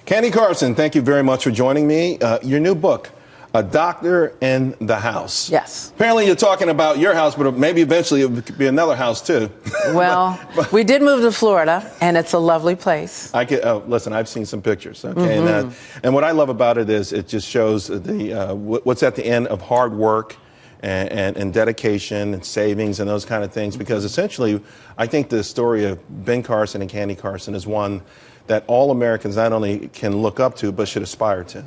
Candy Carson, thank you very much for joining me. Your new book, A Doctor in the House. Yes. Apparently you're talking about your house, but maybe eventually it could be another house too. Well, we did move to Florida, and it's a lovely place. Listen, I've seen some pictures, okay? And what I love about it is it just shows what's at the end of hard work and dedication and savings and those kind of things, because essentially I think the story of Ben Carson and Candy Carson is one that all Americans not only can look up to, but should aspire to.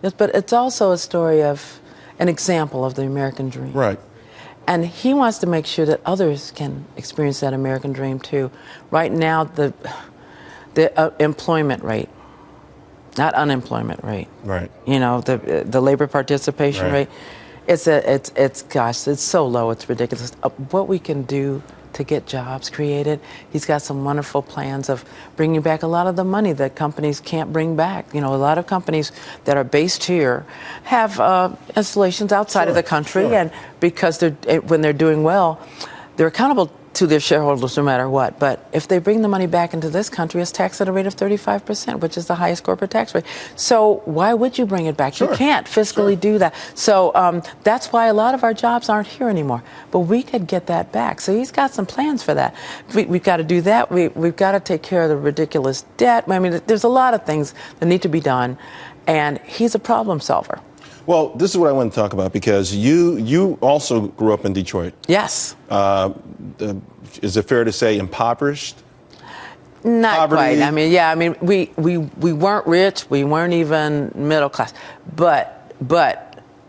Yes, but it's also a story of an example of the American dream. Right. And he wants to make sure that others can experience that American dream too. Right now, the employment rate, not unemployment rate. Right. You know, the labor participation rate. It's so low, it's ridiculous. What we can do to get jobs created. He's got some wonderful plans of bringing back a lot of the money that companies can't bring back. You know, a lot of companies that are based here have installations outside of the country, and because when they're doing well, they're accountable to their shareholders no matter what. But if they bring the money back into this country, it's taxed at a rate of 35%, which is the highest corporate tax rate. So why would you bring it back? You can't fiscally do that. So that's why a lot of our jobs aren't here anymore. But we could get that back. So he's got some plans for that. We've got to do that. We've got to take care of the ridiculous debt. I mean, there's a lot of things that need to be done. And he's a problem solver. Well, this is what I want to talk about, because you also grew up in Detroit. Yes. Is it fair to say impoverished? Not Poverty? quite. I mean, yeah. I mean, we weren't rich. We weren't even middle class. But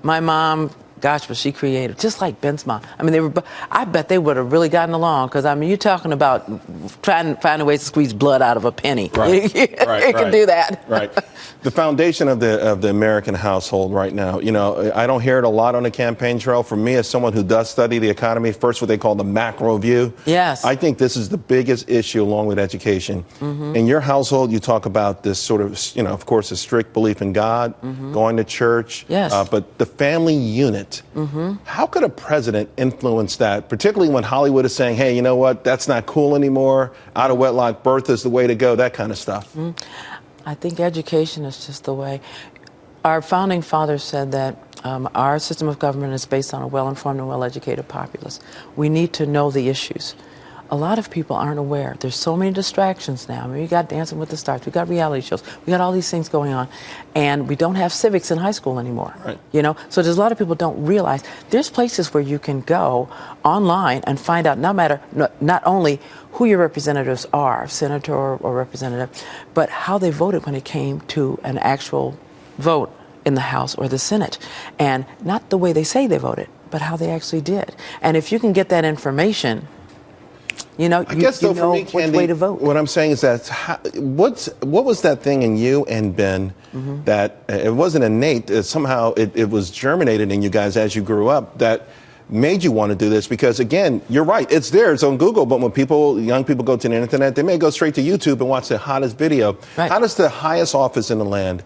my mom, gosh, was she creative? Just like Ben's mom. I mean, I bet they would have really gotten along, because I mean, you're talking about trying to find a way to squeeze blood out of a penny. Right. You can do that. Right. The foundation of the American household right now, you know, I don't hear it a lot on the campaign trail. For me, as someone who does study the economy, first what they call the macro view. Yes. I think this is the biggest issue along with education. In your household, you talk about this sort of, you know, of course, a strict belief in God, going to church. Yes. But the family unit, how could a president influence that, particularly when Hollywood is saying, hey, you know what, that's not cool anymore, out of wedlock birth is the way to go, that kind of stuff? I think education is just the way. Our founding fathers said that our system of government is based on a well-informed and well-educated populace. We need to know the issues. A lot of people aren't aware. There's so many distractions now. I mean, we got Dancing with the Stars, we got reality shows, we got all these things going on, and we don't have civics in high school anymore. Right. You know, so there's a lot of people don't realize there's places where you can go online and find out not only who your representatives are, senator or representative, but how they voted when it came to an actual vote in the House or the Senate, and not the way they say they voted, but how they actually did. And if you can get that information, you know, I guess, though, for me, Candy, which way to vote. What I'm saying is that what was that thing in you and Ben that it wasn't innate, somehow it was germinated in you guys as you grew up, that made you want to do this? Because again, you're right, it's there, it's on Google, but when young people go to the internet, they may go straight to YouTube and watch the hottest video. Right. How does the highest office in the land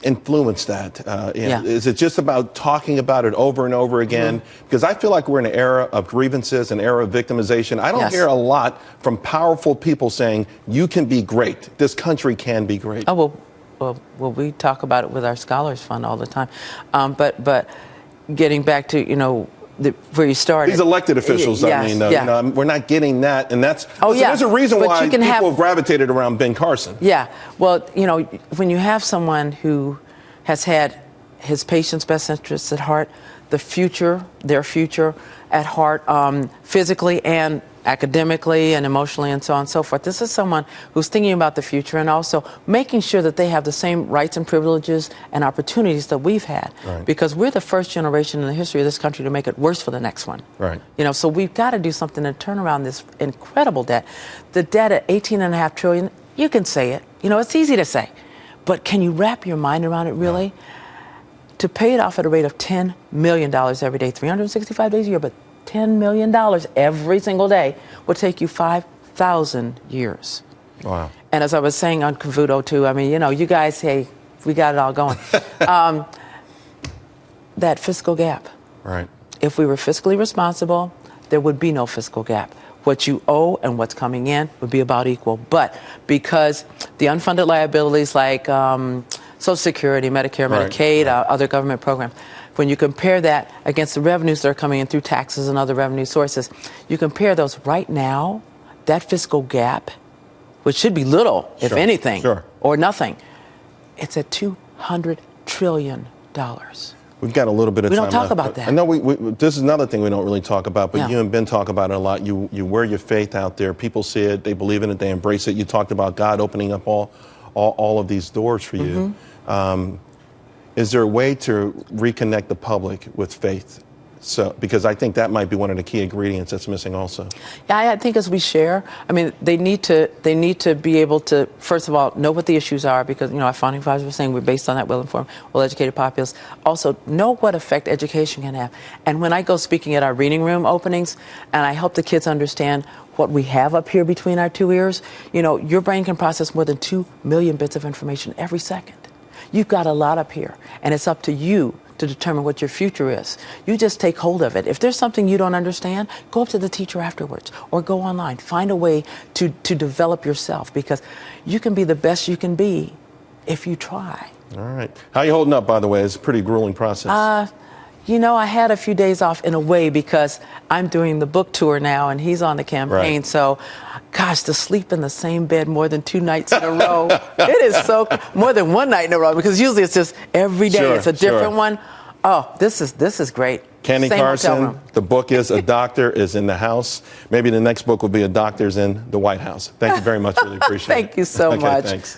influence that? Is it just about talking about it over and over again? Because I feel like we're in an era of grievances, an era of victimization. I don't hear a lot from powerful people saying, you can be great. This country can be great. Oh, well, we talk about it with our Scholars Fund all the time. But getting back to, you know, where you started. These elected officials, I mean, you know, we're not getting that, and that's there's a reason why people have gravitated around Ben Carson. Yeah, well, you know, when you have someone who has had his patients' best interests at heart, their future at heart, physically and academically and emotionally and so on and so forth. This is someone who's thinking about the future and also making sure that they have the same rights and privileges and opportunities that we've had. Right. Because we're the first generation in the history of this country to make it worse for the next one. Right. You know, so we've got to do something to turn around this incredible debt. The debt at $18.5 trillion, you can say it. You know, it's easy to say. But can you wrap your mind around it really? No. To pay it off at a rate of $10 million every day, 365 days a year, but $10 million every single day would take you 5,000 years. Wow. And as I was saying on Cavuto, too, I mean, you know, you guys, hey, we got it all going. That fiscal gap. Right. If we were fiscally responsible, there would be no fiscal gap. what you owe and what's coming in would be about equal. But because the unfunded liabilities like Social Security, Medicare, Medicaid, other government programs, when you compare that against the revenues that are coming in through taxes and other revenue sources, you compare those right now, that fiscal gap, which should be little, if anything, or nothing, it's at $200 trillion. We've got a little bit of time left. We don't talk about that. I know this is another thing we don't really talk about, but you and Ben talk about it a lot. You wear your faith out there. People see it. They believe in it. They embrace it. You talked about God opening up all of these doors for you. Is there a way to reconnect the public with faith? So, because I think that might be one of the key ingredients that's missing also. Yeah, I think as we share, I mean, they need to be able to, first of all, know what the issues are, because, our founding fathers were saying we're based on that well-informed, well-educated populace. Also, know what effect education can have. And when I go speaking at our reading room openings, and I help the kids understand what we have up here between our two ears, your brain can process more than 2 million bits of information every second. You've got a lot up here, and it's up to you to determine what your future is. You just take hold of it. If there's something you don't understand, go up to the teacher afterwards or go online. Find a way to develop yourself, because you can be the best you can be if you try. All right. How are you holding up, by the way? It's a pretty grueling process. I had a few days off in a way because I'm doing the book tour now and he's on the campaign. So, gosh, to sleep in the same bed more than 2 nights in a row, it is so, more than 1 night in a row, because usually it's just every day it's a different one. Oh, this is great. Candy Carson, the book is A Doctor is in the House. Maybe the next book will be A Doctor's in the White House. Thank you very much. Really appreciate it. Thank you so much. Thanks.